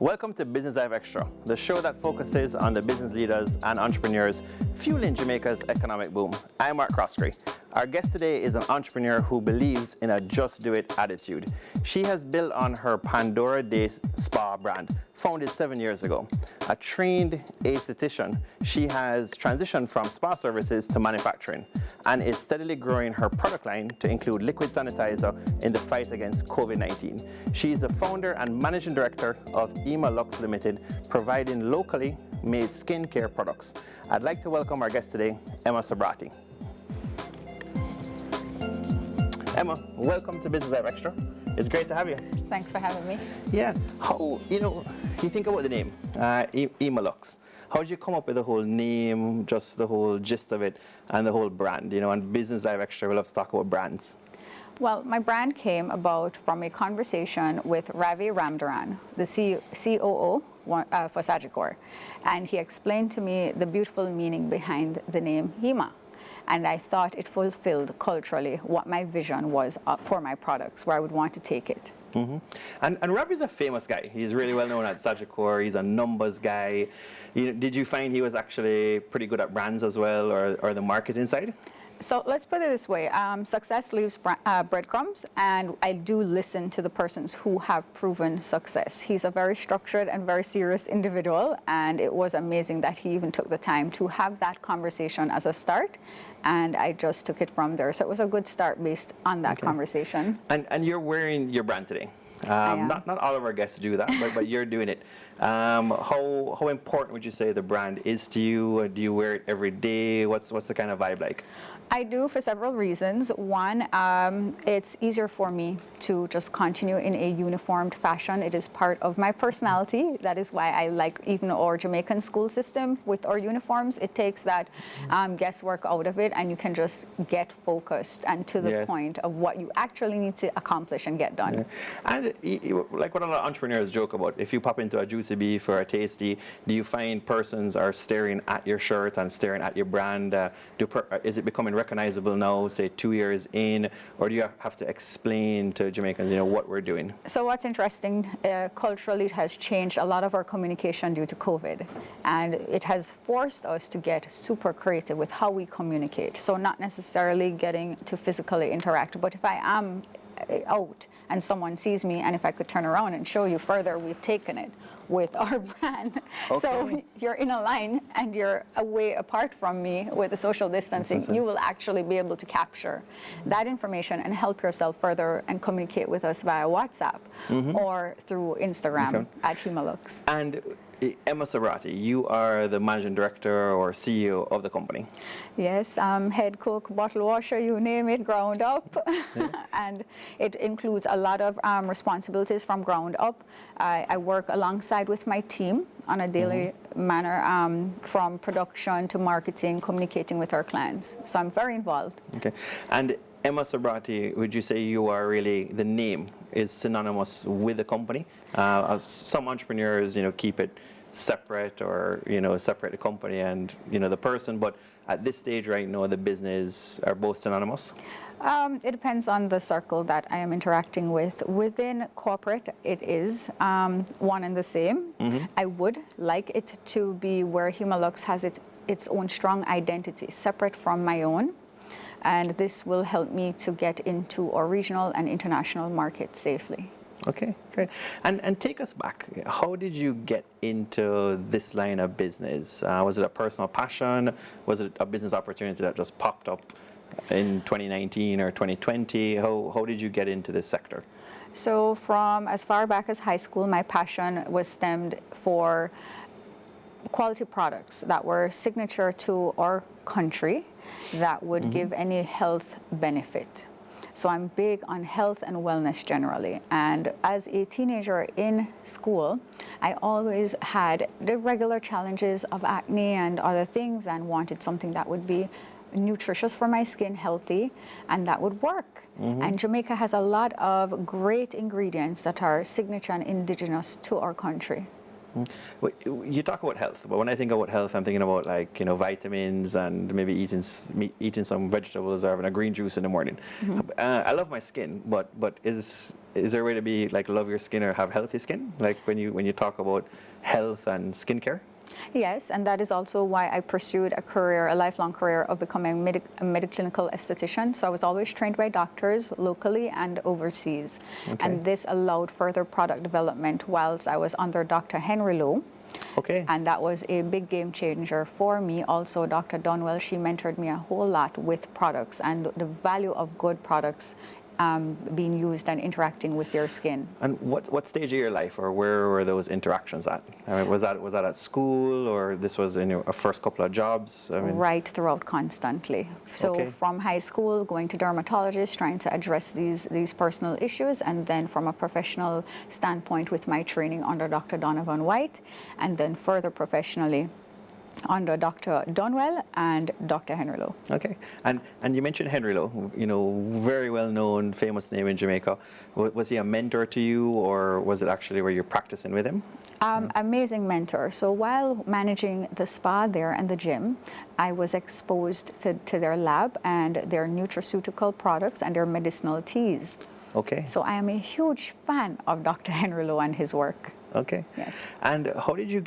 Welcome to Business Live Extra, the show that focuses on the business leaders and entrepreneurs fueling Jamaica's economic boom. I'm Mark Croskery. Our guest today is an entrepreneur who believes in a just do it attitude. She has built on her Pandora Day Spa brand, founded 7 years ago. A trained aesthetician, she has transitioned from spa services to manufacturing and is steadily growing her product line to include liquid sanitizer in the fight against COVID-19. She is the founder and managing director of Hema Luxe Limited, providing locally made skincare products. I'd like to welcome our guest today, Hema Subratie. Hema, welcome to Business Live Extra. It's great to have you. Thanks for having me. Yeah, how, you think about the name, Hema Luxe. How did you come up with the whole name, just the whole gist of it, and the whole brand? And Business Live Extra, we love to talk about brands. Well, my brand came about from a conversation with Ravi Ramdaran, the COO for Sagicor, and he explained to me the beautiful meaning behind the name Hema. And I thought it fulfilled culturally what my vision was for my products, where I would want to take it. Mm-hmm. And Ravi's a famous guy. He's really well known at Sagicor. He's a numbers guy. Did you find he was actually pretty good at brands as well, or the marketing side? So let's put it this way, success leaves breadcrumbs, and I do listen to the persons who have proven success. He's a very structured and very serious individual, and it was amazing that he even took the time to have that conversation as a start, and I just took it from there. So it was a good start based on that conversation. And you're wearing your brand today. Not all of our guests do that, but you're doing it. How important would you say the brand is to you? Do you wear it every day? What's the kind of vibe like? I do, for several reasons. One, it's easier for me to just continue in a uniformed fashion. It is part of my personality. That is why I like even our Jamaican school system with our uniforms. It takes that guesswork out of it, and you can just get focused and to the point of what you actually need to accomplish and get done. Yeah. And like what a lot of entrepreneurs joke about, if you pop into a Juicy Beef or a Tasty, do you find persons are staring at your shirt and staring at your brand? Is it becoming recognizable now, say 2 years in, or do you have to explain to Jamaicans, what we're doing? So what's interesting, culturally it has changed a lot of our communication due to COVID, and it has forced us to get super creative with how we communicate. So not necessarily getting to physically interact, but if I am out and someone sees me, and if I could turn around and show you further, we've taken it with our brand. Okay. So you're in a line and you're away apart from me with the social distancing, you will actually be able to capture that information and help yourself further and communicate with us via WhatsApp or through Instagram at Hema Luxe. And Hema Subratie, you are the managing director or CEO of the company. Yes, head cook, bottle washer, you name it, ground up. And it includes a lot of responsibilities from ground up. I work alongside with my team on a daily manner, from production to marketing, communicating with our clients. So I'm very involved. Okay. And Hema Subratie, would you say you are really, the name is synonymous with the company? Some entrepreneurs, keep it separate, or separate the company and the person, but at this stage right now, the business are both synonymous? It depends on the circle that I am interacting with. Within corporate, it is one and the same. I would like it to be where Hema Luxe has its own strong identity, separate from my own. And this will help me to get into our regional and international markets safely. Okay, great. And take us back. How did you get into this line of business? Was it a personal passion? Was it a business opportunity that just popped up in 2019 or 2020? How did you get into this sector? So from as far back as high school, my passion was stemmed for quality products that were signature to our country that would give any health benefit. So I'm big on health and wellness generally. And as a teenager in school, I always had the regular challenges of acne and other things, and wanted something that would be nutritious for my skin, healthy, and that would work. And Jamaica has a lot of great ingredients that are signature and indigenous to our country. You talk about health, but when I think about health, I'm thinking about like, vitamins and maybe eating some vegetables or having a green juice in the morning. I love my skin, but is there a way to be like love your skin or have healthy skin? Like when you talk about health and skincare? Yes, and that is also why I pursued a lifelong career of becoming a medical esthetician. So I was always trained by doctors locally and overseas. Okay. And this allowed further product development whilst I was under Dr. Henry Lowe. Okay. And that was a big game changer for me. Also, Dr. Dunwell, she mentored me a whole lot with products and the value of good products being used and interacting with your skin. And what stage of your life, or where were those interactions at? I mean, was that at school, or this was in your first couple of jobs? I mean, right throughout, constantly. So okay. From high school, going to dermatologists, trying to address these personal issues, and then from a professional standpoint with my training under Dr. Donovan White, and then further professionally under Dr. Dunwell and Dr. Henry Lowe. Okay, and you mentioned Henry Lowe, very well known, famous name in Jamaica. Was he a mentor to you, or was it actually where you're practicing with him? Amazing mentor. So while managing the spa there and the gym, I was exposed to their lab and their nutraceutical products and their medicinal teas. Okay. So I am a huge fan of Dr. Henry Lowe and his work. Okay. Yes. And how did you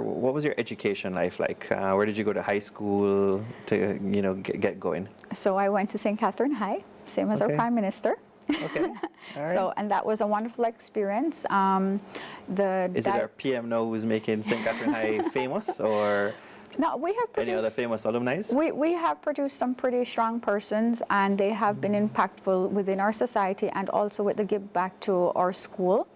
what was your education life like? Where did you go to high school to, get going? So I went to St. Catherine High, same as our Okay. Prime Minister. Okay. All right. So, and that was a wonderful experience. Is it our PM now who's making St. Catherine High famous, or No, we have any other produced, famous alumni? we have produced some pretty strong persons, and they have been impactful within our society and also with the give back to our school.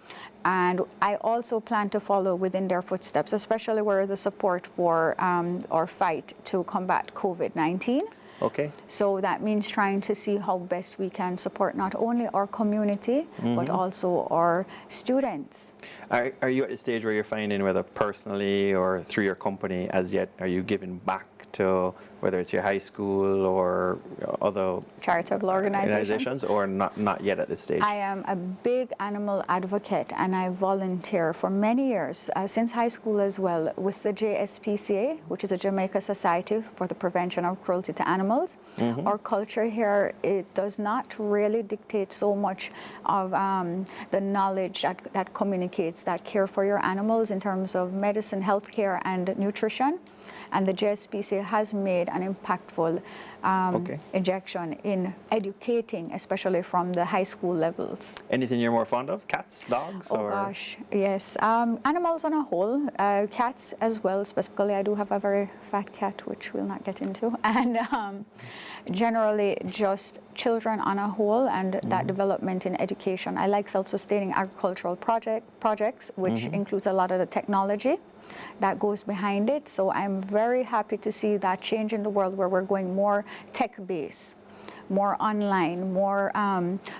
And I also plan to follow within their footsteps, especially where the support for our fight to combat COVID-19. Okay. So that means trying to see how best we can support not only our community, but also our students. Are you at the stage where you're finding, whether personally or through your company as yet, are you giving back to whether it's your high school or other Charitable organizations? or not yet at this stage? I am a big animal advocate, and I volunteer for many years, since high school as well, with the JSPCA, which is a Jamaica Society for the Prevention of Cruelty to Animals. Our culture here, it does not really dictate so much of the knowledge that communicates that care for your animals in terms of medicine, healthcare, and nutrition. And the JSPCA has made an impactful injection in educating, especially from the high school levels. Anything you're more fond of? Cats, dogs? Oh gosh, yes. Animals on a whole, cats as well. Specifically, I do have a very fat cat, which we'll not get into. And generally, just children on a whole, and that development in education. I like self-sustaining agricultural projects, which includes a lot of the technology that goes behind it. So I'm very happy to see that change in the world, where we're going more tech-based, more online, more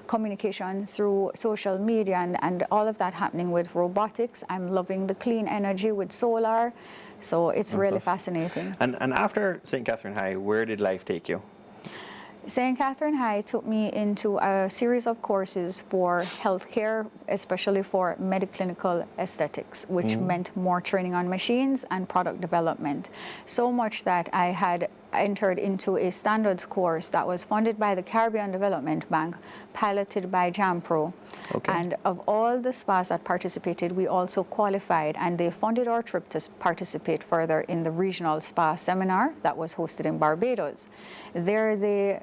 communication through social media, and all of that happening with robotics. I'm loving the clean energy with solar. So it's really fascinating. And after St. Catherine High, where did life take you? St. Catherine High took me into a series of courses for healthcare, especially for medical aesthetics, which meant more training on machines and product development. So much that I had entered into a standards course that was funded by the Caribbean Development Bank, piloted by JAMPRO. Okay. And of all the spas that participated, we also qualified, and they funded our trip to participate further in the regional spa seminar that was hosted in Barbados. There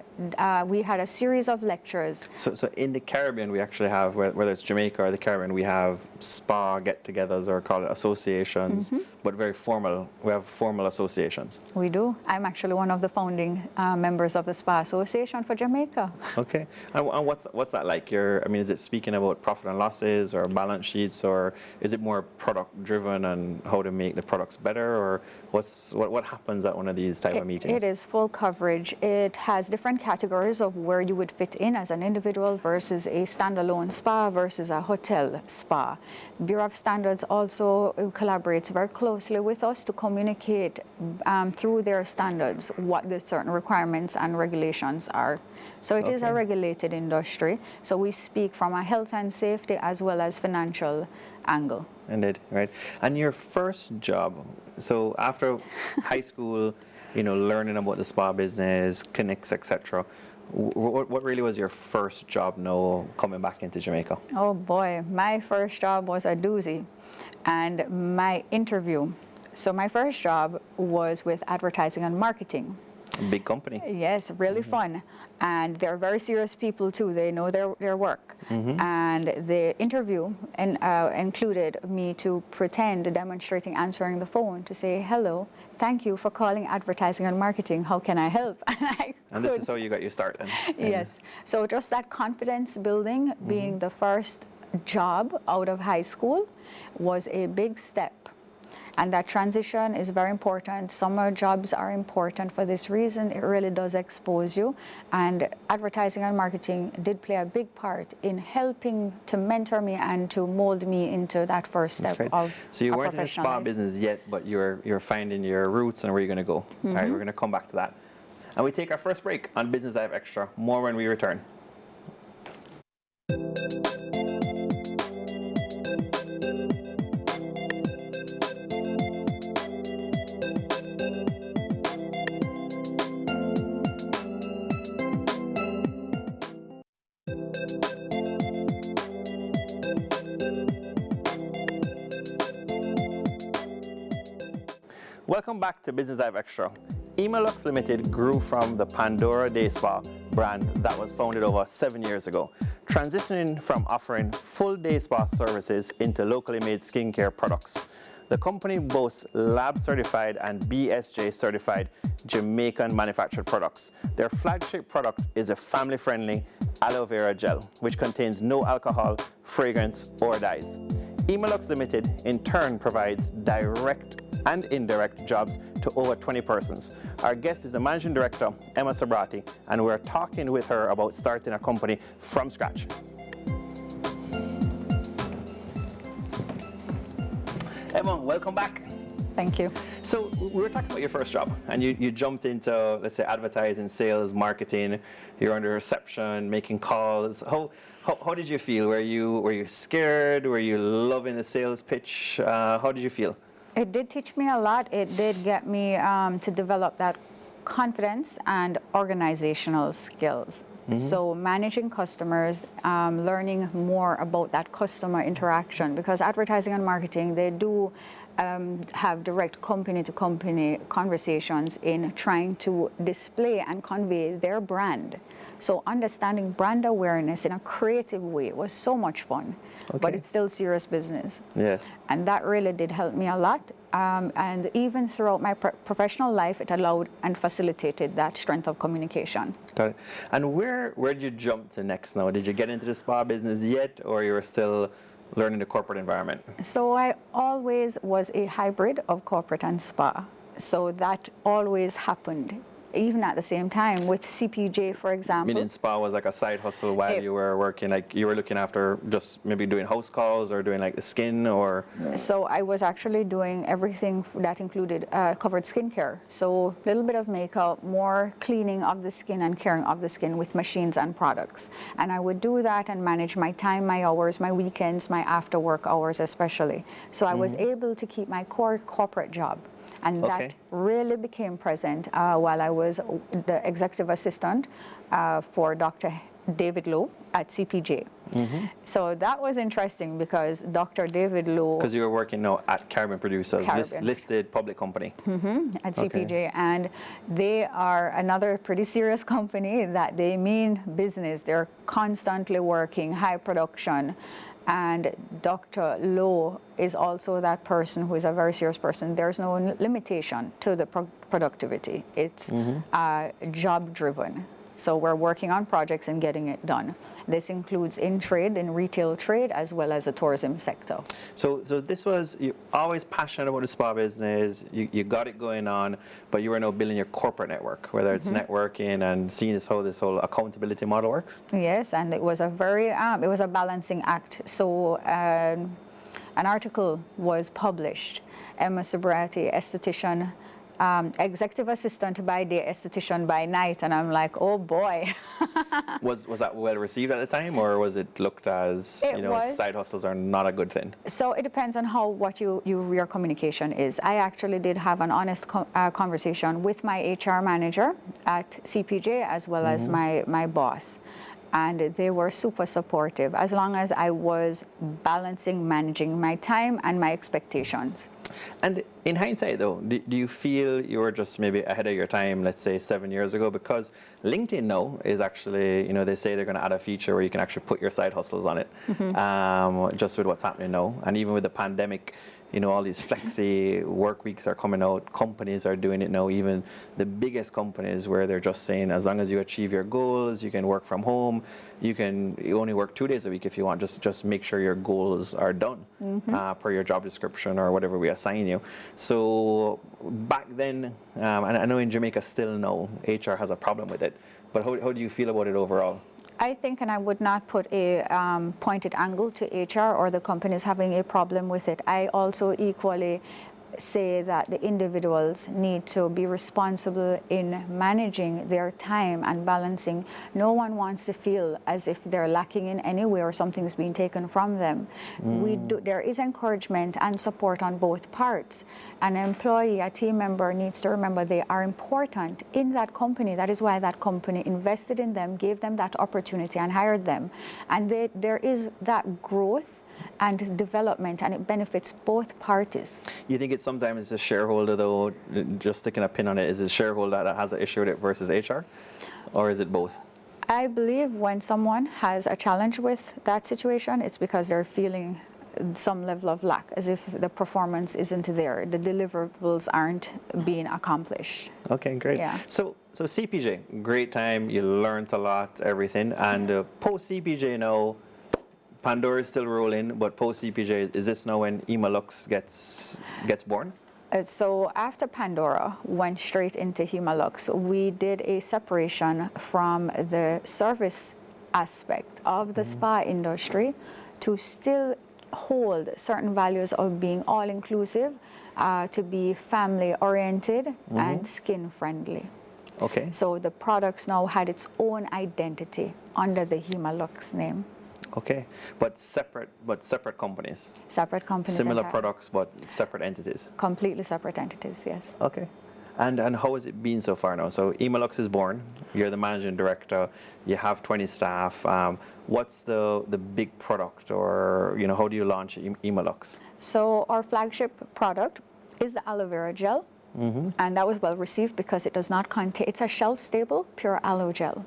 we had a series of lectures. So in the Caribbean, we actually have, whether it's Jamaica or the Caribbean, we have spa get-togethers, or call it associations, but very formal. We have formal associations. We do. I'm actually one of the founding members of the Spa Association for Jamaica. Okay. And what's that like? Is it speaking about profit and losses or balance sheets, or is it more product driven and how to make the products better, or what happens at one of these type of meetings? It is full coverage. It has different categories of where you would fit in as an individual versus a standalone spa versus a hotel spa. Bureau of Standards also collaborates very closely with us to communicate through their standards what the certain requirements and regulations are. So it is a regulated industry. So we speak from a health and safety as well as financial angle. Indeed, right. And your first job, so after high school, you know, learning about the spa business, clinics, etc., what really was your first job now coming back into Jamaica? Oh boy, my first job was a doozy. And my interview. So my first job was with advertising and marketing. A big company. Yes, really fun. And they're very serious people too. They know their work. And the interview included me to pretend demonstrating answering the phone to say, hello, thank you for calling advertising and marketing. How can I help? And this is how you got your start then? Yes. So just that confidence building, being the first job out of high school, was a big step. And that transition is very important. Summer jobs are important for this reason. It really does expose you. And advertising and marketing did play a big part in helping to mentor me and to mold me into that first step of So you weren't in the spa life. business yet, but you're finding your roots and where you're going to go. All right, we're going to come back to that. And we take our first break on Business Live Extra. More when we return. Welcome back to Business Live Extra. Hema Luxe Limited grew from the Pandora Day Spa brand that was founded over 7 years ago, transitioning from offering full day spa services into locally made skincare products. The company boasts lab certified and BSJ certified Jamaican manufactured products. Their flagship product is a family friendly aloe vera gel, which contains no alcohol, fragrance, or dyes. Hema Luxe Limited in turn provides direct and indirect jobs to over 20 persons. Our guest is the Managing Director, Hema Subratie, and we're talking with her about starting a company from scratch. Hema, welcome back. Thank you. So we were talking about your first job, and you jumped into, let's say, advertising, sales, marketing. You're under reception, making calls. How did you feel? Were you scared? Were you loving the sales pitch? How did you feel? It did teach me a lot. It did get me to develop that confidence and organizational skills. So managing customers, learning more about that customer interaction, because advertising and marketing, they do have direct company-to-company conversations in trying to display and convey their brand. So understanding brand awareness in a creative way was so much fun, but it's still serious business. Yes. And that really did help me a lot. And even throughout my professional life, it allowed and facilitated that strength of communication. Got it. And where did you jump to next now? Did you get into the spa business yet, or you were still learning the corporate environment? So I always was a hybrid of corporate and spa. So that always happened. Even at the same time with CPJ, for example. Meaning spa was like a side hustle while you were working, like you were looking after just maybe doing house calls or doing like the skin or? So I was actually doing everything that included covered skincare. So a little bit of makeup, more cleaning of the skin and caring of the skin with machines and products. And I would do that and manage my time, my hours, my weekends, my after work hours especially. So I was able to keep my core corporate job. And that really became present while I was the executive assistant for Dr. David Lowe at CPJ. So that was interesting because Dr. David Lowe... Because you were working now at Caribbean Producers, listed public company. At CPJ. And they are another pretty serious company that they mean business. They're constantly working, high production. And Dr. Lowe is also that person who is a very serious person. There's no limitation to the productivity. It's job driven. So we're working on projects and getting it done. This includes in trade, in retail trade, as well as the tourism sector. So this was, you're always passionate about the spa business, you got it going on, but you are now building your corporate network, whether it's networking and seeing how this whole accountability model works? Yes, and it was a very, it was a balancing act. So an article was published, Hema Subratie, Aesthetician, executive assistant by day, esthetician by night, and I'm like, oh boy. Was that well received at the time, or was it looked as, It was. side hustles are not a good thing? So it depends on what your communication is. I actually did have an honest conversation with my HR manager at CPJ as well as my boss. And they were super supportive as long as I was managing my time and my expectations. And in hindsight, though, do you feel you were just maybe ahead of your time, let's say 7 years ago? Because LinkedIn now is actually, they say they're going to add a feature where you can actually put your side hustles on it, just with what's happening now. And even with the pandemic, all these flexi work weeks are coming out. Companies are doing it now, even the biggest companies, where they're just saying, as long as you achieve your goals, you can work from home. You only work 2 days a week if you want. Just make sure your goals are done per your job description or whatever we assign you. So back then, and I know in Jamaica still now, HR has a problem with it. But how do you feel about it overall? I think, and I would not put a pointed angle to HR or the companies having a problem with it. I also equally say that the individuals need to be responsible in managing their time and balancing. No one wants to feel as if they're lacking in any way or something's being taken from them. There is encouragement and support on both parts. An employee, a team member needs to remember they are important in that company. That is why that company invested in them, gave them that opportunity and hired them. And there is that growth and development, and it benefits both parties. You think it's sometimes the shareholder, though, just sticking a pin on it, is the shareholder that has an issue with it versus HR, or is it both? I believe when someone has a challenge with that situation, it's because they're feeling some level of lack, as if the performance isn't there, the deliverables aren't being accomplished. Okay, great. Yeah. So CPJ, great time, you learned a lot, everything, and post CPJ now, Pandora is still rolling, but post CPJ, is this now when Hema Luxe gets born? So after Pandora went straight into Hema Luxe, we did a separation from the service aspect of the spa industry to still hold certain values of being all-inclusive, to be family-oriented and skin-friendly. Okay. So the products now had its own identity under the Hema Luxe name. Okay, but separate companies. Separate companies. Similar products, but separate entities. Completely separate entities, yes. Okay. And how has it been so far now? So Hema Luxe is born. You're the managing director. You have 20 staff. What's the big product, or how do you launch Hema Luxe? So our flagship product is the aloe vera gel. And that was well received because it does not contain, it's a shelf-stable pure aloe gel.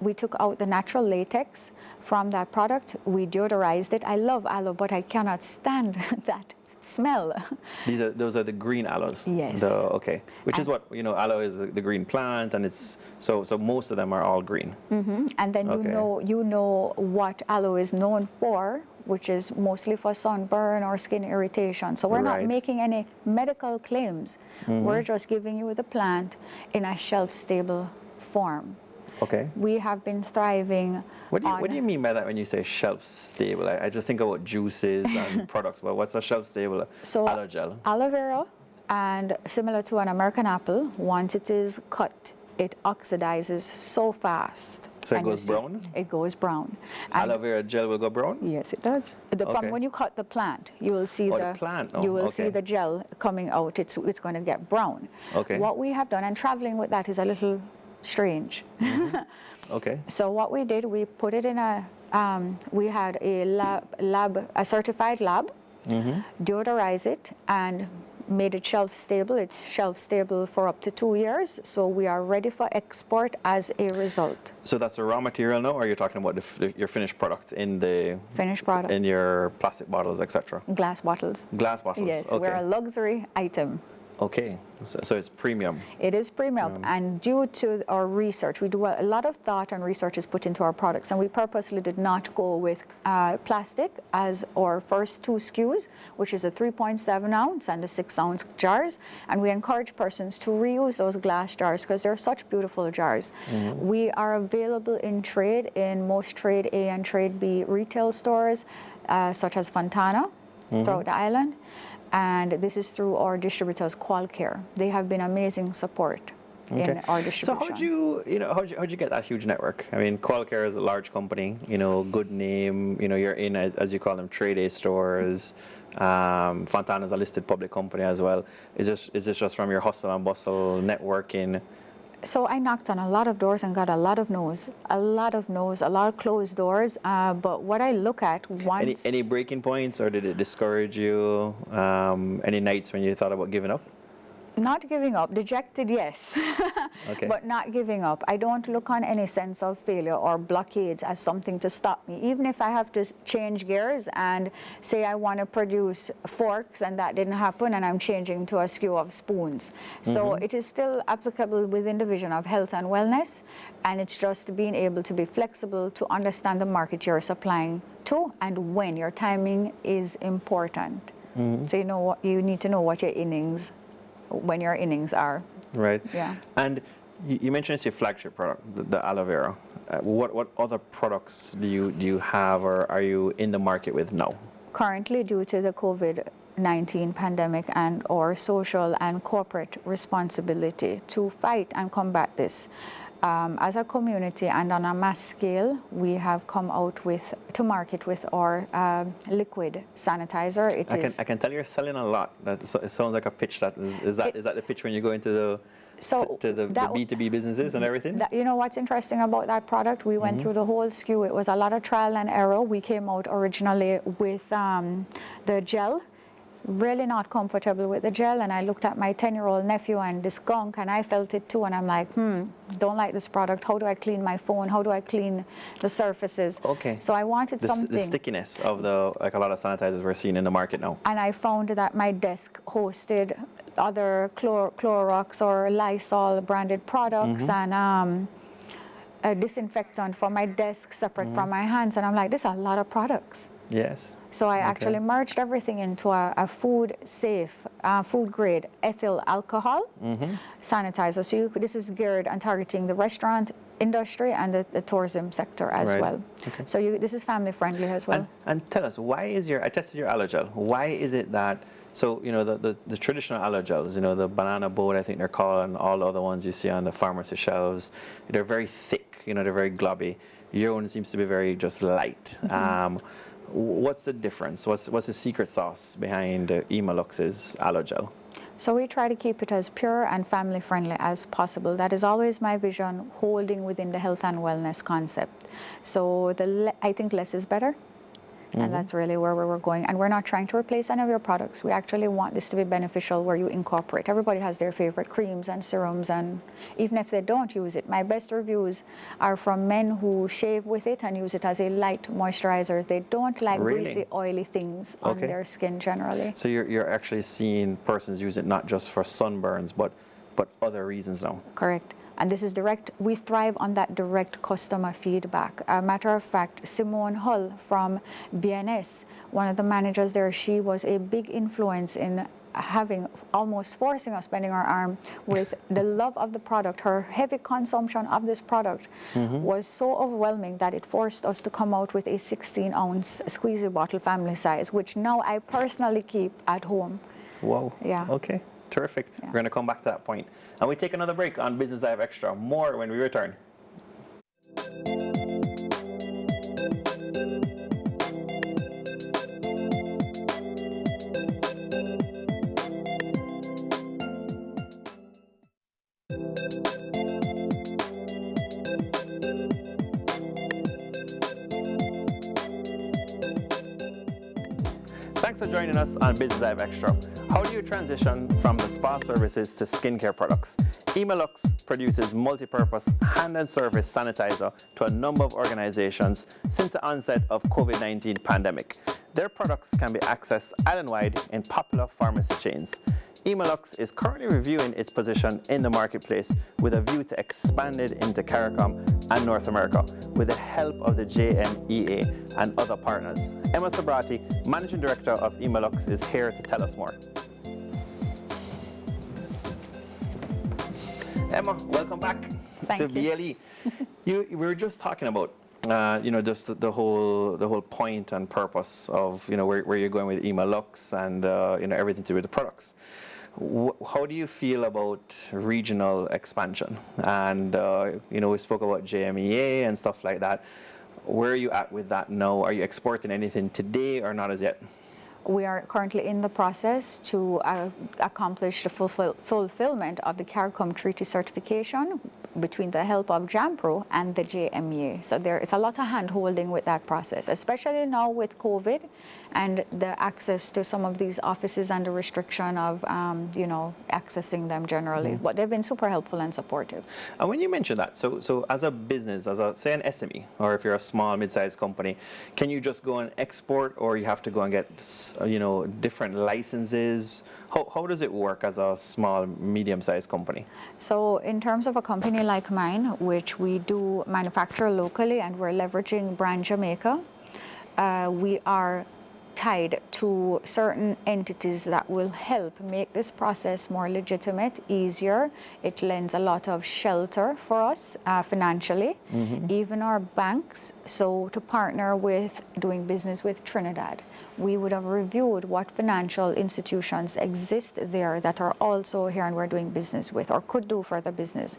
We took out the natural latex from that product. We deodorized it. I love aloe, but I cannot stand that smell. Those are the green aloes. Yes. Okay. Which is what aloe is, the green plant, and it's so most of them are all green. And then you know what aloe is known for, which is mostly for sunburn or skin irritation. So we're not making any medical claims. We're just giving you the plant in a shelf-stable form. Okay. We have been thriving. What do you mean by that when you say shelf-stable? I just think about juices and products, but what's a shelf-stable aloe gel? Aloe vera, and similar to an American apple, once it is cut, it oxidizes so fast. So it goes brown? It goes brown. Aloe vera gel will go brown? Yes, it does. When you cut the plant, you will see the plant. Oh, you will see the gel coming out. It's going to get brown. Okay. What we have done, and traveling with that is a little strange. Okay. So what we did, we put it in we had a certified lab, deodorize it, and made it shelf stable. It's shelf stable for up to 2 years, so we are ready for export as a result. So that's a raw material now, or are you talking about your finished product in the finished product in your plastic bottles, etc.? Glass bottles. Glass bottles. Yes, okay. we're a luxury item. Okay, so it's premium. It is premium, and due to our research, we do a lot of thought and research is put into our products, and we purposely did not go with plastic as our first 2 SKUs, which is a 3.7 ounce and a 6 ounce jars, and we encourage persons to reuse those glass jars because they're such beautiful jars. We are available in trade in most Trade A and Trade B retail stores, such as Fontana throughout the island. And this is through our distributors, Qualcare. They have been amazing support in our distribution. So how'd you get that huge network? I mean, Qualcare is a large company, good name, you're in, as you call them, trade A stores. Fontana's a listed public company as well. Is this just from your hustle and bustle networking? So I knocked on a lot of doors and got a lot of no's, a lot of closed doors. But what I look at once... Any breaking points, or did it discourage you? Any nights when you thought about giving up? Not giving up, dejected, yes, but not giving up. I don't look on any sense of failure or blockades as something to stop me. Even if I have to change gears and say I want to produce forks and that didn't happen and I'm changing to a SKU of spoons. So it is still applicable within the vision of health and wellness, and it's just being able to be flexible to understand the market you're supplying to and when. Your timing is important. So you need to know what your innings when your innings are. Right. Yeah. And you mentioned it's your flagship product, the aloe vera. What other products do you have, or are you in the market with now? Currently, due to the COVID-19 pandemic and our social and corporate responsibility to fight and combat this, as a community and on a mass scale, we have come out to market with our liquid sanitizer. I can tell you're selling a lot. It sounds like a pitch. Is that the pitch when you go into the B2B businesses and everything? You know what's interesting about that product? We went through the whole SKU. It was a lot of trial and error. We came out originally with the gel. Really not comfortable with the gel, and I looked at my 10-year-old nephew and this gunk, and I felt it too, and I'm like, don't like this product. How do I clean my phone? How do I clean the surfaces? Okay. So I wanted something. The stickiness of like a lot of sanitizers we're seeing in the market now. And I found that my desk hosted other Clorox or Lysol branded products and a disinfectant for my desk separate from my hands, and I'm like, this is a lot of products. Yes. So I actually merged everything into a food-safe, food-grade ethyl alcohol sanitizer. So this is geared and targeting the restaurant industry and the tourism sector as well. Okay. So this is family-friendly as well. And tell us, why is I tested your aloe gel. Why is it that, so the traditional aloe gels, the banana boat, I think they're called, and all the other ones you see on the pharmacy shelves, they're very thick, they're very globby. Your one seems to be very just light. What's the difference? What's the secret sauce behind Hema Luxe's aloe gel? So we try to keep it as pure and family friendly as possible. That is always my vision, holding within the health and wellness concept. So I think less is better. And that's really where we're going. And we're not trying to replace any of your products. We actually want this to be beneficial where you incorporate. Everybody has their favorite creams and serums, and even if they don't use it, my best reviews are from men who shave with it and use it as a light moisturizer. They don't like greasy, oily things on their skin generally. So you're actually seeing persons use it not just for sunburns, but other reasons now. Correct. And this is direct. We thrive on that direct customer feedback. A matter of fact, Simone Hull from BNS, one of the managers there, she was a big influence in almost forcing us, bending our arm with the love of the product. Her heavy consumption of this product was so overwhelming that it forced us to come out with a 16-ounce squeezy bottle family size, which now I personally keep at home. Whoa. Yeah. Okay. Terrific. Yeah. We're going to come back to that point. And we take another break on Business Dive Extra. More when we return. Thanks for joining us on Business Dive Extra. How do you transition from the spa services to skincare products? Hema Luxe produces multi-purpose hand and surface sanitizer to a number of organizations since the onset of COVID-19 pandemic. Their products can be accessed island-wide in popular pharmacy chains. Hema Luxe is currently reviewing its position in the marketplace with a view to expand it into CARICOM and North America with the help of the JMEA and other partners. Emma Subratie, Managing Director of Hema Luxe, is here to tell us more. Emma, welcome back to BLE. We were just talking about just the whole point and purpose of where you're going with Hema Luxe and everything to do with the products. How do you feel about regional expansion? And we spoke about JMEA and stuff like that. Where are you at with that now? Are you exporting anything today or not as yet? We are currently in the process to accomplish the fulfillment of the CARICOM Treaty certification between the help of JAMPRO and the JMEA. So there is a lot of hand-holding with that process, especially now with COVID and the access to some of these offices and the restriction of, accessing them generally. But they've been super helpful and supportive. And when you mention that, so as a business, say an SME, or if you're a small, mid-sized company, can you just go and export, or you have to go and get, different licenses? How does it work as a small, medium-sized company? So in terms of a company like mine, which we do manufacture locally and we're leveraging brand Jamaica, we are tied to certain entities that will help make this process more legitimate, easier. It lends a lot of shelter for us financially, even our banks. So to partner with doing business with Trinidad, we would have reviewed what financial institutions exist there that are also here and we're doing business with or could do further business.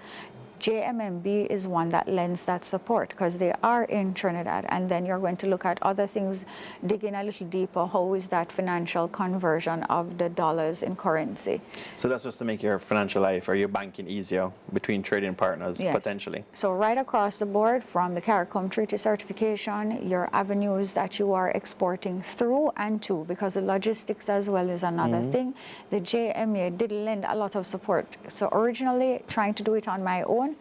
JMMB is one that lends that support because they are in Trinidad, and then you're going to look at other things, digging a little deeper. How is that financial conversion of the dollars in currency? So that's just to make your financial life or your banking easier between trading partners, yes. Potentially. So right across the board, from the CARICOM Treaty certification, your avenues that you are exporting through and to, because the logistics as well is another thing. The JMA did lend a lot of support. So originally trying to do it on my own,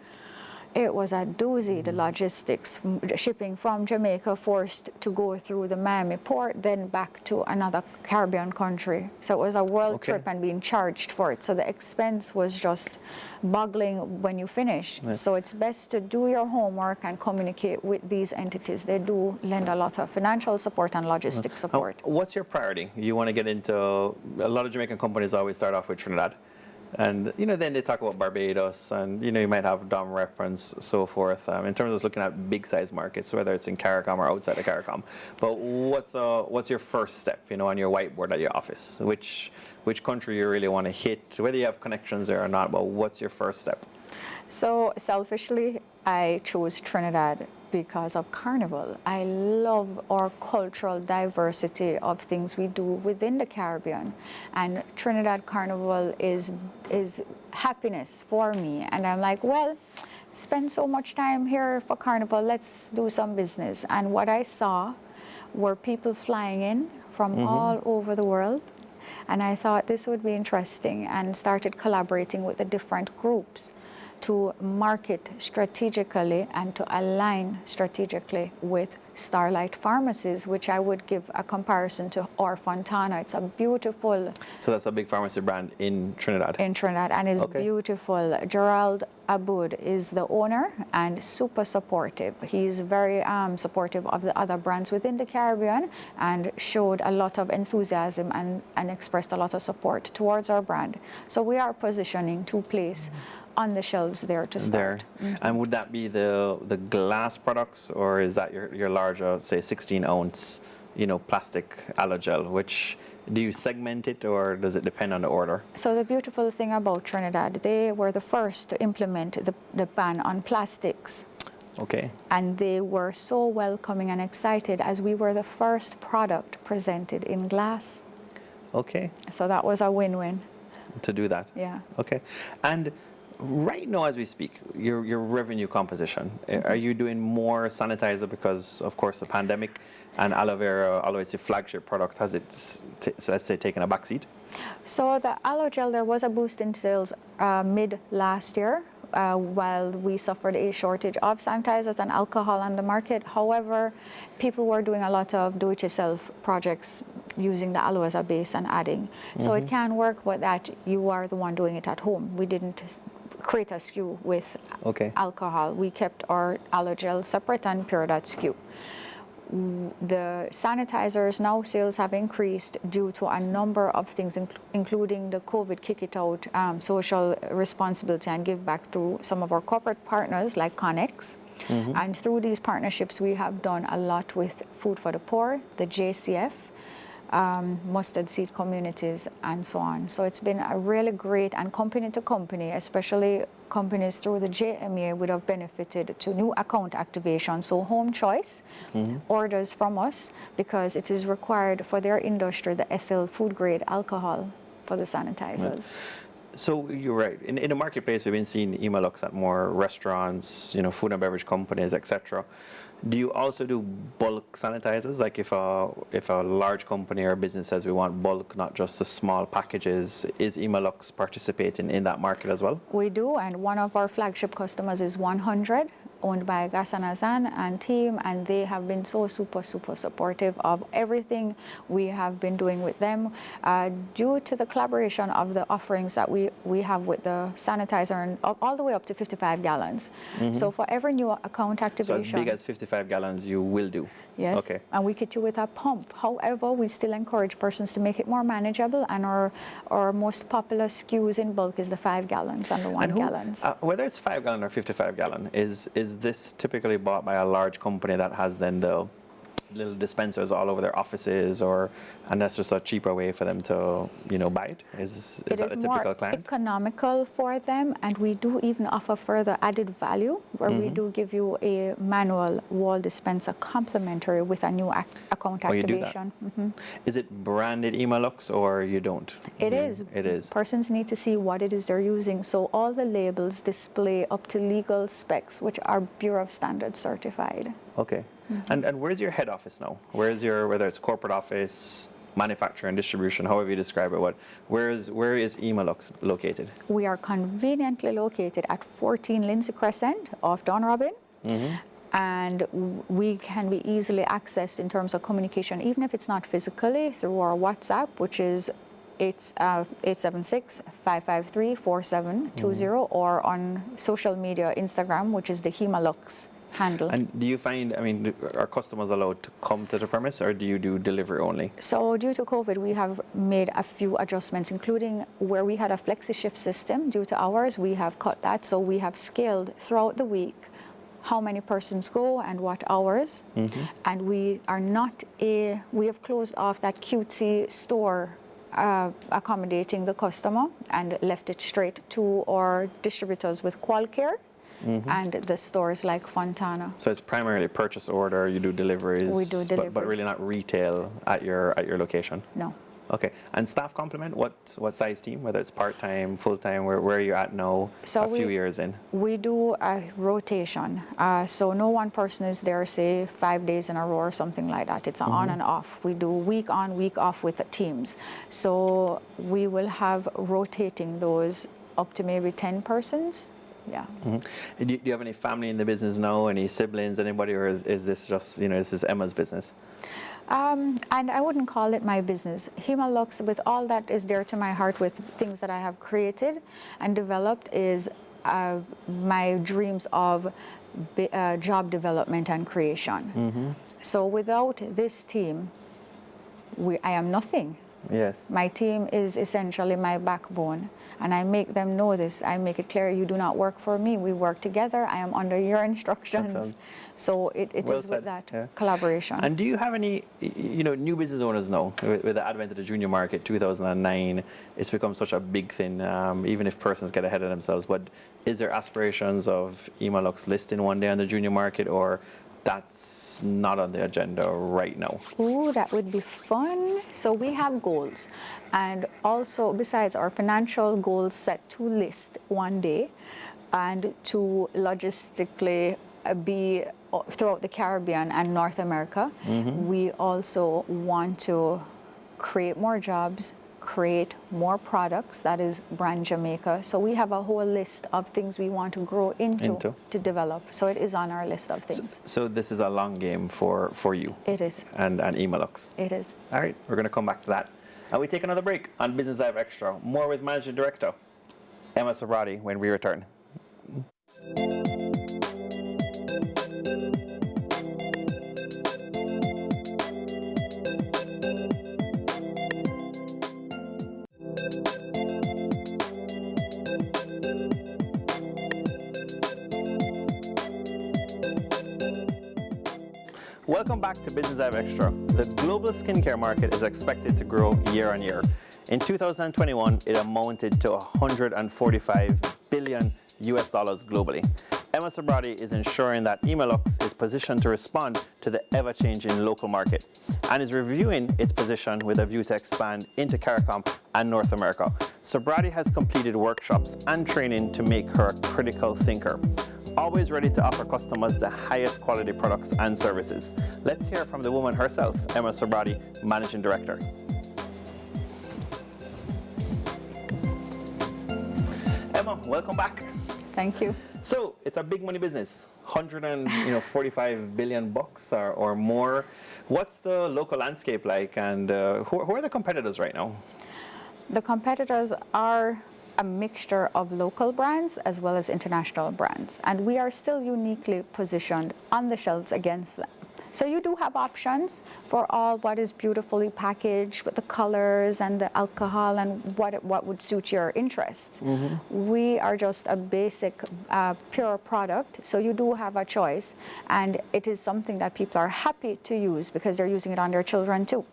it was a doozy, the logistics, shipping from Jamaica forced to go through the Miami port, then back to another Caribbean country. So it was a world trip and being charged for it. So the expense was just boggling when you finish. Right. So it's best to do your homework and communicate with these entities. They do lend a lot of financial support and logistic support. What's your priority? You want to get into, a lot of Jamaican companies always start off with Trinidad. And, then they talk about Barbados and, you might have Dom Rep and so forth in terms of looking at big size markets, whether it's in CARICOM or outside of CARICOM. But what's your first step, on your whiteboard at your office? Which country you really want to hit, whether you have connections there or not, but what's your first step? So selfishly, I chose Trinidad because of Carnival. I love our cultural diversity of things we do within the Caribbean, and Trinidad Carnival is happiness for me. And I'm like, well, spend so much time here for Carnival, let's do some business. And what I saw were people flying in from all over the world, and I thought this would be interesting, and started collaborating with the different groups to market strategically and to align strategically with Starlight Pharmacies, which I would give a comparison to our Fontana. It's a beautiful... So that's a big pharmacy brand in Trinidad? In Trinidad, and it's beautiful. Gerald Aboud is the owner and super supportive. He's very supportive of the other brands within the Caribbean and showed a lot of enthusiasm and expressed a lot of support towards our brand. So we are positioning to place on the shelves there to start. And would that be the glass products, or is that your larger, say, 16-ounce, plastic allogel? Which do you segment it, or does it depend on the order? So the beautiful thing about Trinidad, they were the first to implement the ban on plastics. Okay. And they were so welcoming and excited, as we were the first product presented in glass. Okay. So that was a win-win. To do that? Yeah. Okay. And right now, as we speak, your revenue composition, are you doing more sanitizer because, of course, the pandemic, and aloe vera, although it's a flagship product, has it, let's say, taken a backseat? So the aloe gel, there was a boost in sales mid last year while we suffered a shortage of sanitizers and alcohol on the market. However, people were doing a lot of do-it-yourself projects using the aloe as a base and adding. So it can work, but that you are the one doing it at home. We didn't create a SKU with alcohol. We kept our aloe gel separate and pure that SKU. The sanitizers, now sales have increased due to a number of things, including the COVID kick it out, social responsibility and give back to some of our corporate partners like Connex. And through these partnerships, we have done a lot with Food for the Poor, the JCF, mustard seed communities, and so on. So it's been a really great, and company to company, especially companies through the JMA would have benefited to new account activation. So Home Choice orders from us because it is required for their industry, the ethyl food grade alcohol for the sanitizers. So you're right. In the marketplace, we've been seeing Hema Luxe at more restaurants, food and beverage companies, etc. Do you also do bulk sanitizers? Like if a large company or business says we want bulk, not just the small packages, is Hema Luxe participating in that market as well? We do, and one of our flagship customers is 100, owned by Ghassan Azan and team, and they have been so super supportive of everything we have been doing with them due to the collaboration of the offerings that we have with the sanitizer, and all the way up to 55 gallons. So for every new account activation. So as big as 55 gallons you will do? Yes, okay. And we kit you with a pump. However, we still encourage persons to make it more manageable, and our most popular SKUs in bulk is the 5 gallons and the 1 gallons. Whether it's 5 gallon or 55 gallon, is this typically bought by a large company that has then the little dispensers all over their offices, and that's just a cheaper way for them to buy it? Is that a typical client? It is more economical for them, and we do even offer further added value where we do give you a manual wall dispenser complimentary with a new account activation. You do that? Is it branded Hema Luxe or you don't? It is. It is. Persons need to see what it is they're using, so all the labels display up to legal specs, which are Bureau of Standards certified. Okay. And where's your head office now? Where's whether it's corporate office, manufacturing, distribution, however you describe it, where is Hema Luxe located? We are conveniently located at 14 Lindsay Crescent off Don Robin. And we can be easily accessed in terms of communication, even if it's not physically, through our WhatsApp, which is 876-553-4720, or on social media, Instagram, which is the Hema Luxe handle. And do you find, are customers allowed to come to the premise, or do you do delivery only? So due to COVID, we have made a few adjustments, including where we had a flexi shift system. Due to hours, we have cut that. So we have scaled throughout the week how many persons go and what hours. And we have closed off that cutesy store accommodating the customer and left it straight to our distributors with QualCare. And the stores like Fontana. So it's primarily purchase order, you do deliveries, we do deliveries. But really not retail at your location? No. Okay. And staff complement, what size team, whether it's part-time, full-time, where are you at now, so a few years in? We do a rotation. So no one person is there, say, 5 days in a row or something like that. It's on and off. We do week on, week off with the teams. So we will have rotating those up to maybe 10 persons. Yeah. Do you have any family in the business now? Any siblings? Anybody? Or is this just this is Emma's business? And I wouldn't call it my business. Hema Luxe, with all that is dear to my heart, with things that I have created and developed, is my dreams of job development and creation. So without this team, I am nothing. Yes. My team is essentially my backbone, and I make them know this. I make it clear, you do not work for me. We work together. I am under your instructions. So it is with that collaboration. And do you have any, new business owners now, with the advent of the junior market, 2009, it's become such a big thing, even if persons get ahead of themselves. But is there aspirations of Hema Luxe listing one day on the junior market, or that's not on the agenda right now? Ooh, that would be fun. So we have goals. And also, besides our financial goals set to list one day and to logistically be throughout the Caribbean and North America, we also want to create more jobs, create more products, that is brand Jamaica. So we have a whole list of things we want to grow into to develop. So it is on our list of things. So this is a long game for you. It is. And Hema Luxe. It is. All right, we're going to come back to that. And we take another break on Business Live Extra. More with Managing Director Emma Subratie when we return. Welcome back to Business Live Extra. The global skincare market is expected to grow year on year. In 2021, it amounted to 145 billion US dollars globally. Hema Subratie is ensuring that Hema Luxe is positioned to respond to the ever-changing local market and is reviewing its position with a view to expand into CARICOM and North America. Subratie has completed workshops and training to make her a critical thinker, always ready to offer customers the highest quality products and services. Let's hear from the woman herself, Hema Subratie, Managing Director. Hema, welcome back. Thank you. So it's a big money business, 145 billion bucks or more. What's the local landscape like, and who are the competitors right now? The competitors are a mixture of local brands as well as international brands, and we are still uniquely positioned on the shelves against them. So you do have options for all what is beautifully packaged with the colors and the alcohol and what would suit your interests. We are just a basic pure product, so you do have a choice, and it is something that people are happy to use because they're using it on their children too.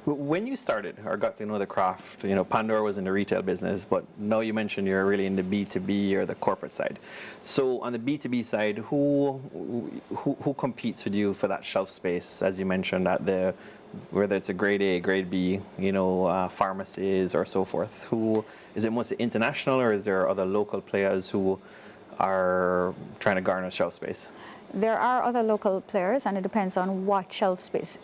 When you started or got to know the craft, Pandora was in the retail business, but now you mentioned you're really in the B2B or the corporate side. So on the B2B side, who competes with you for that shelf space, as you mentioned, at whether it's a grade A, grade B, pharmacies or so forth? Is it mostly international, or is there other local players who are trying to garner shelf space? There are other local players, and it depends on what shelf space.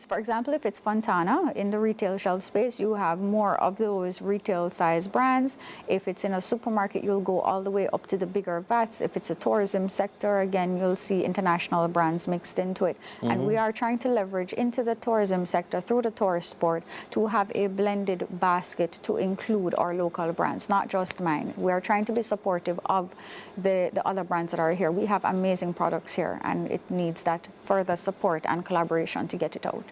For example, if it's Fontana in the retail shelf space, you have more of those retail size brands. If it's in a supermarket, you'll go all the way up to the bigger vats. If it's a tourism sector, again, you'll see international brands mixed into it. And we are trying to leverage into the tourism sector through the tourist board to have a blended basket to include our local brands, not just mine. We are trying to be supportive of the other brands that are here. We have amazing products here, and it needs that further support and collaboration to get it out.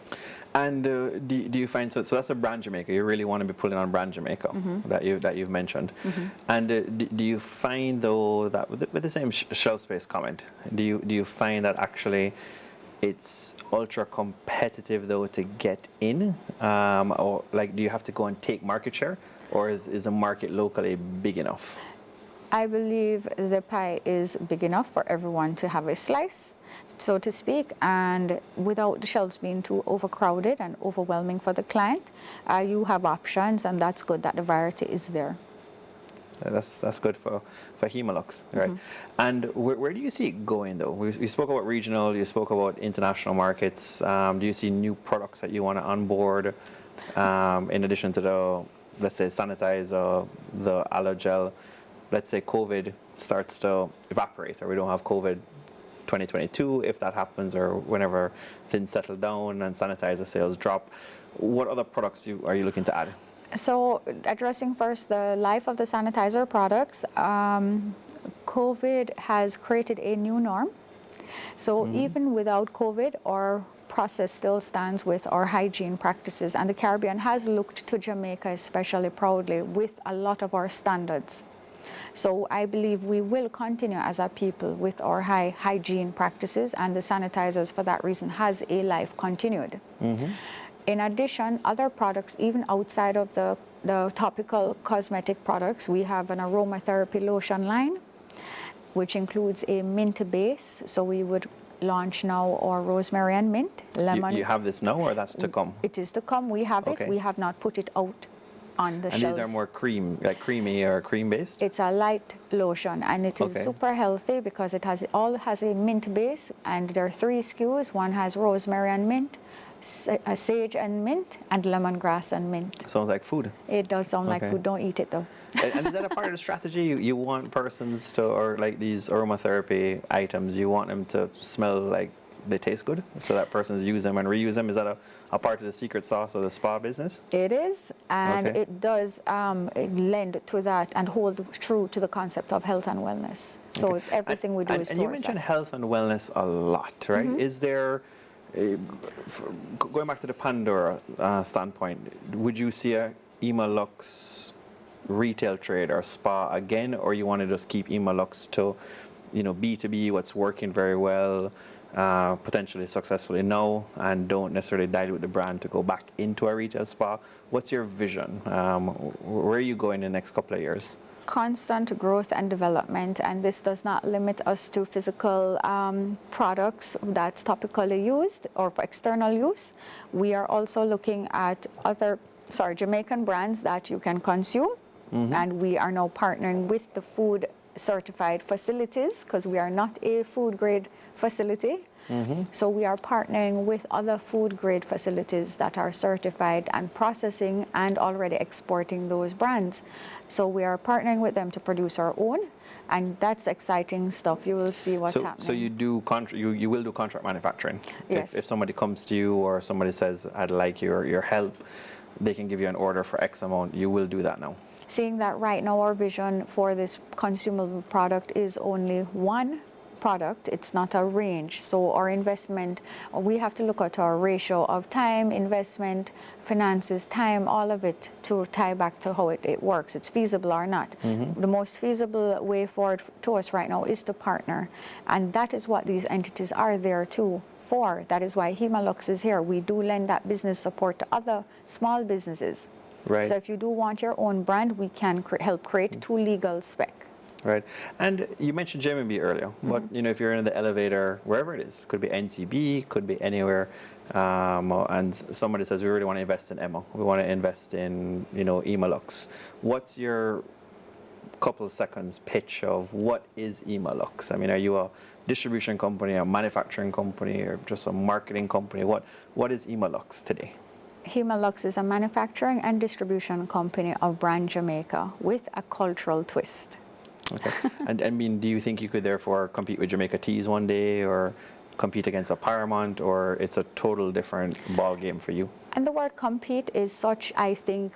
And do you find, so that's a brand Jamaica, you really want to be pulling on brand Jamaica that you've mentioned. And do you find, though, that with the same shelf space comment, do you find that actually it's ultra competitive, though, to get in, or like, do you have to go and take market share, or is the market locally big enough? I believe the pie is big enough for everyone to have a slice, so to speak, and without the shelves being too overcrowded and overwhelming for the client, you have options, and that's good that the variety is there. That's good for Hema Luxe, right? And where do you see it going, though? We spoke about regional, you spoke about international markets. Do you see new products that you want to onboard, in addition to the, let's say, sanitizer, the allergel? Let's say COVID starts to evaporate, or we don't have COVID 2022, if that happens, or whenever things settle down and sanitizer sales drop. What other products are you looking to add? So addressing first the life of the sanitizer products, COVID has created a new norm. So even without COVID, our process still stands with our hygiene practices, and the Caribbean has looked to Jamaica especially proudly with a lot of our standards. So I believe we will continue as a people with our high hygiene practices, and the sanitizers for that reason has a life continued. In addition, other products, even outside of the topical cosmetic products, we have an aromatherapy lotion line, which includes a mint base. So we would launch now our rosemary and mint, lemon. You have this now, or that's to come? It is to come. We have it. We have not put it out on the shelves. And these are more creamy or cream based? It's a light lotion, and it is super healthy because it has a mint base, and there are 3 SKUs. One has rosemary and mint, sage and mint, and lemongrass and mint. Sounds like food. It does sound like food. Don't eat it, though. And is that a part of the strategy? You want persons to, or like these aromatherapy items, you want them to smell like they taste good, so that persons use them and reuse them? Is that a part of the secret sauce of the spa business? It is, and it does lend to that and hold true to the concept of health and wellness. So everything we do is towards that. And you mentioned health and wellness a lot, right? Is there, going back to the Pandora standpoint, would you see a Hema Luxe retail trade or spa again, or you want to just keep Hema Luxe to, B2B, what's working very well, potentially successfully now and don't necessarily dilute the brand to go back into a retail spa. What's your vision? Where are you going in the next couple of years? Constant growth and development, and this does not limit us to physical products that's topically used or for external use. We are also looking at other Jamaican brands that you can consume, and we are now partnering with the food certified facilities because we are not a food grade facility. So we are partnering with other food grade facilities that are certified and processing and already exporting those brands. So we are partnering with them to produce our own, and that's exciting stuff. You will see what's happening. So you do you will do contract manufacturing. Yes. If somebody comes to you or somebody says, I'd like your help, they can give you an order for X amount. You will do that now. Seeing that right now our vision for this consumable product is only one product, it's not a range. So our investment, we have to look at our ratio of time, investment, finances, time, all of it to tie back to how it works. It's feasible or not. The most feasible way forward to us right now is to partner. And that is what these entities are there too for. That is why Hema Luxe is here. We do lend that business support to other small businesses. Right. So if you do want your own brand, we can help create to legal spec. Right. And you mentioned J&B earlier, but if you're in the elevator, wherever it is, could be NCB, could be anywhere, and somebody says, we really want to invest in Emma, we want to invest in, Hema Luxe. What's your couple of seconds pitch of what is Hema Luxe? I mean, are you a distribution company, a manufacturing company, or just a marketing company? What is Hema Luxe today? Hema Luxe is a manufacturing and distribution company of brand Jamaica with a cultural twist. Okay. And I mean, do you think you could therefore compete with Jamaica Teas one day, or compete against a Paramount, or it's a total different ball game for you? And the word compete is such, I think,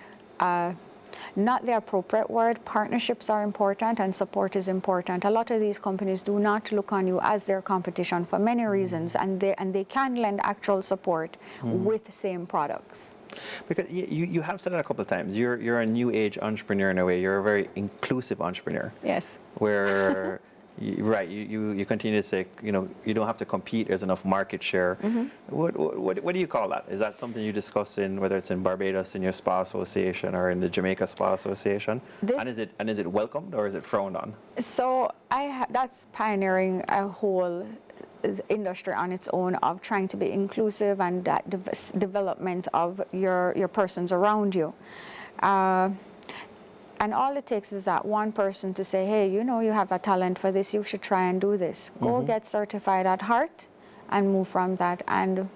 not the appropriate word. Partnerships are important and support is important. A lot of these companies do not look on you as their competition for many reasons, and they can lend actual support with the same products. Because you have said it a couple of times. You're a new age entrepreneur in a way. You're a very inclusive entrepreneur. Yes. Where, you continue to say, you don't have to compete. There's enough market share. What do you call that? Is that something you discuss in, whether it's in Barbados in your spa association or in the Jamaica Spa Association? And is it welcomed or is it frowned on? So that's pioneering a whole industry on its own of trying to be inclusive and that development of your persons around you. And all it takes is that one person to say, hey, you have a talent for this, you should try and do this. Go get certified at heart and move from that. And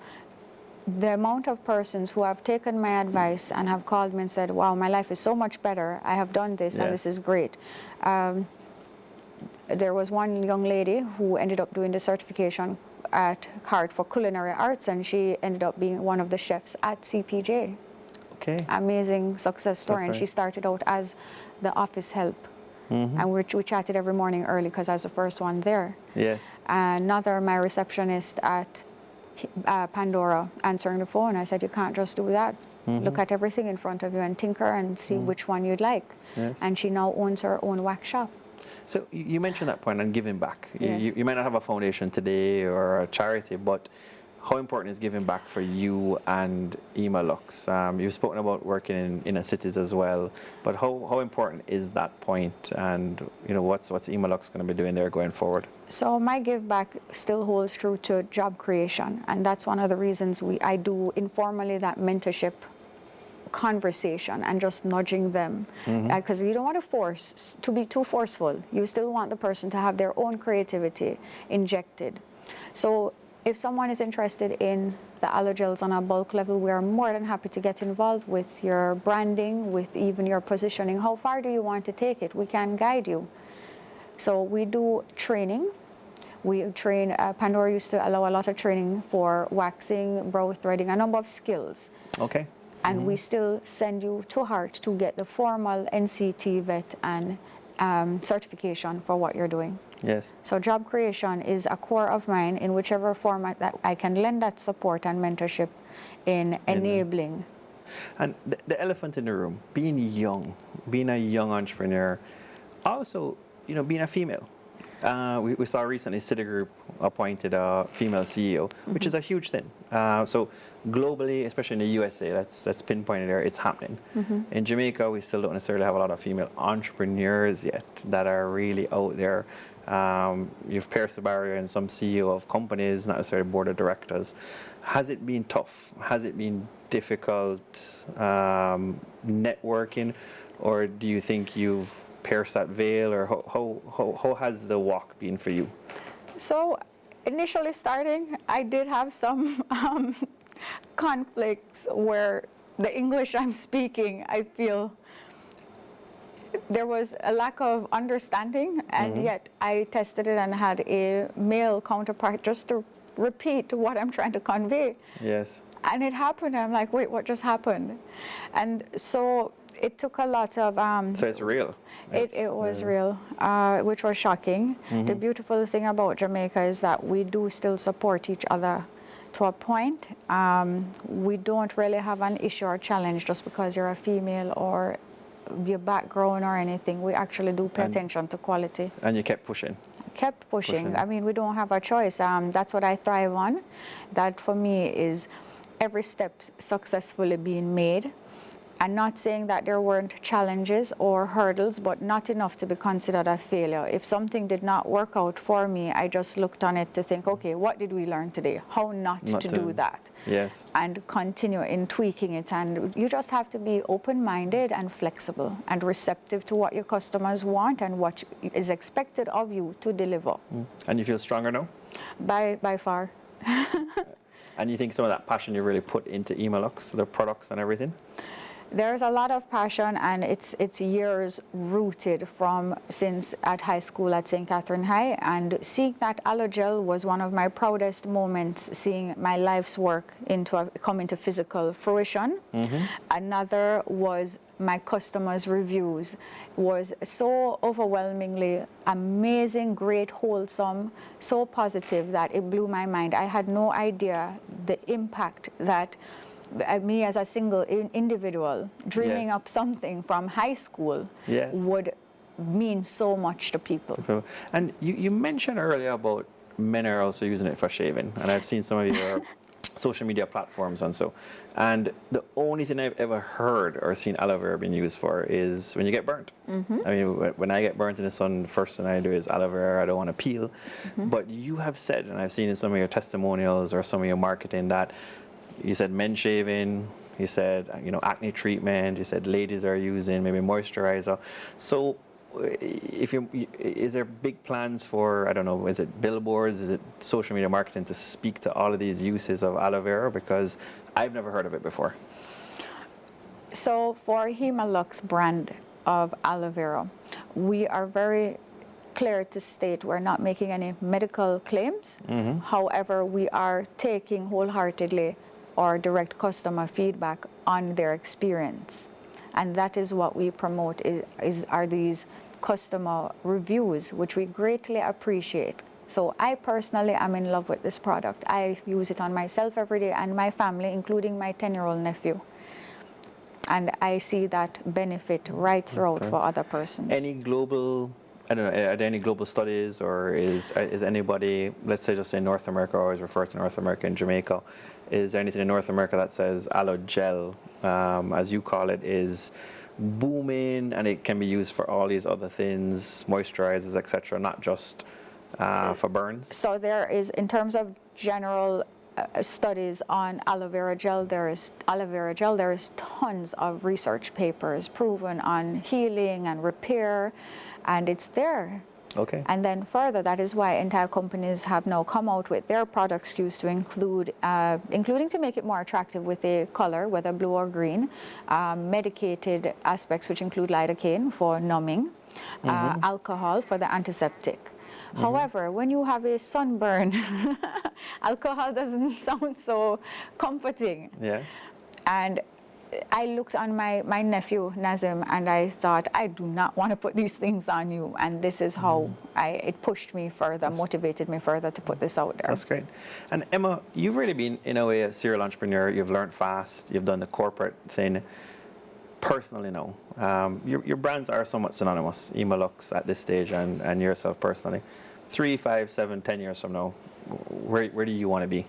the amount of persons who have taken my advice and have called me and said, wow, my life is so much better, I have done this, and this is great. There was one young lady who ended up doing the certification at Heart for Culinary Arts, and she ended up being one of the chefs at CPJ. Okay. Amazing success story. And she started out as the office help. And we chatted every morning early because I was the first one there. Yes. Another, my receptionist at Pandora, answering the phone. I said, you can't just do that. Look at everything in front of you and tinker and see which one you'd like. Yes. And she now owns her own wax shop. So you mentioned that point on giving back. Yes. You might not have a foundation today or a charity, but how important is giving back for you and Hema Luxe? You've spoken about working in inner cities as well, but how important is that point? And what's Hema Luxe going to be doing there going forward? So my give back still holds true to job creation, and that's one of the reasons I do informally that mentorship conversation and just nudging them, because you don't want to be too forceful. You still want the person to have their own creativity injected. So if someone is interested in the allogels on a bulk level, we are more than happy to get involved with your branding, with even your positioning. How far do you want to take it? We can guide you. So we do training. We train, Pandora used to allow a lot of training for waxing, brow threading, a number of skills. Okay. And we still send you to Heart to get the formal NCT vet and certification for what you're doing. Yes. So job creation is a core of mine in whichever format that I can lend that support and mentorship in enabling. And the elephant in the room, being young, being a young entrepreneur, also, being a female. We saw recently Citigroup appointed a female CEO, which is a huge thing. So globally, especially in the USA, that's pinpointed there, it's happening. In Jamaica, we still don't necessarily have a lot of female entrepreneurs yet that are really out there. You've pierced the barrier in some CEO of companies, not necessarily board of directors. Has it been tough? Has it been difficult networking? Or do you think you've pierced that veil? Or how has the walk been for you? So initially starting, I did have some conflicts where the English I'm speaking, I feel there was a lack of understanding, and yet I tested it and had a male counterpart just to repeat what I'm trying to convey. Yes. And it happened. I'm like, wait, what just happened? And so it took a lot of... So it's real. It was real, which was shocking. The beautiful thing about Jamaica is that we do still support each other to a point. We don't really have an issue or challenge just because you're a female or your background or anything. We actually do pay attention to quality. And you kept pushing. Kept pushing. I mean, we don't have a choice. That's what I thrive on. That for me is every step successfully being made. And not saying that there weren't challenges or hurdles, but not enough to be considered a failure. If something did not work out for me, I just looked on it to think, okay, what did we learn today? How not to do that? Yes. And continue in tweaking it. And you just have to be open-minded and flexible and receptive to what your customers want and what is expected of you to deliver. And you feel stronger now? By far. And you think some of that passion you really put into Hema Luxe, the products and everything? There's a lot of passion, and it's years rooted from since at high school at St. Catherine High, and seeing that aloe gel was one of my proudest moments, seeing my life's work come into physical fruition. Another was my customers' reviews was so overwhelmingly amazing, great, wholesome, so positive that it blew my mind. I had no idea the impact that me as a single individual dreaming up something from high school would mean so much to people. And you mentioned earlier about men are also using it for shaving, and I've seen some of your social media platforms and so. And the only thing I've ever heard or seen aloe vera being used for is when you get burnt. I mean, when I get burnt in the sun, the first thing I do is aloe vera. I don't want to peel. But you have said, and I've seen in some of your testimonials or some of your marketing, that you said men shaving, you said, acne treatment, you said ladies are using maybe moisturizer. So is there big plans for, I don't know, is it billboards, is it social media marketing to speak to all of these uses of aloe vera? Because I've never heard of it before. So for Hema Luxe brand of aloe vera, we are very clear to state we're not making any medical claims. However, we are taking wholeheartedly our direct customer feedback on their experience. And that is what we promote are these customer reviews, which we greatly appreciate. So I personally am in love with this product. I use it on myself every day and my family, including my 10-year-old nephew. And I see that benefit right throughout for other persons. Any global, I don't know, are there any global studies, or is anybody, let's say just in North America, I always refer to North America and Jamaica, is there anything in North America that says aloe gel, as you call it, is booming and it can be used for all these other things, moisturizers, etc., not just for burns? So there is, in terms of general studies on aloe vera gel, there is tons of research papers proven on healing and repair, and it's there. Okay. And then further, that is why entire companies have now come out with their product SKUs to include, including to make it more attractive with a color, whether blue or green, medicated aspects which include lidocaine for numbing, alcohol for the antiseptic. However, when you have a sunburn, alcohol doesn't sound so comforting. Yes. And I looked on my nephew, Nazim, and I thought, I do not want to put these things on you. And this is how it pushed me further, motivated me further to put this out there. That's great. And Emma, you've really been, in a way, a serial entrepreneur. You've learned fast. You've done the corporate thing. Personally, no. Your brands are somewhat synonymous, Hema Luxe at this stage and yourself personally. 3, 5, 7, 10 years from now, where do you want to be?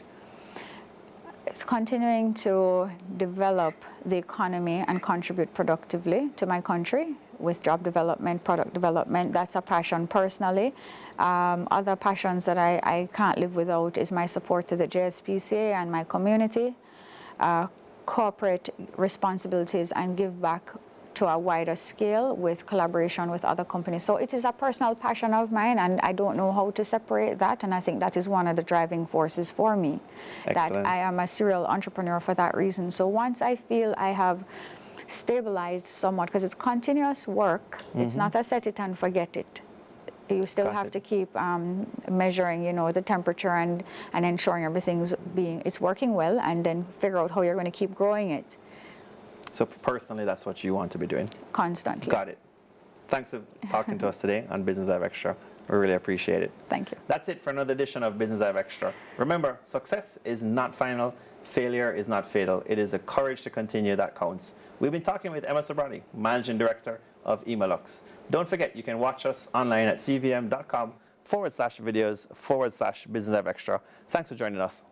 It's continuing to develop the economy and contribute productively to my country with job development, product development. That's a passion personally. Other passions that I can't live without is my support to the JSPCA and my community, corporate responsibilities, and give back to a wider scale with collaboration with other companies. So it is a personal passion of mine, and I don't know how to separate that, and I think that is one of the driving forces for me. Excellent. That I am a serial entrepreneur for that reason. So once I feel I have stabilized somewhat, because it's continuous work, it's not a set it and forget it. You still have to keep measuring, the temperature and ensuring everything's it's working well, and then figure out how you're going to keep growing it. So personally, that's what you want to be doing? Constantly. Got it. Thanks for talking to us today on Business Live Extra. We really appreciate it. Thank you. That's it for another edition of Business Live Extra. Remember, success is not final. Failure is not fatal. It is the courage to continue that counts. We've been talking with Hema Subratie, Managing Director of Hema Luxe. Don't forget, you can watch us online at cvm.com/videos/Business Live Extra. Thanks for joining us.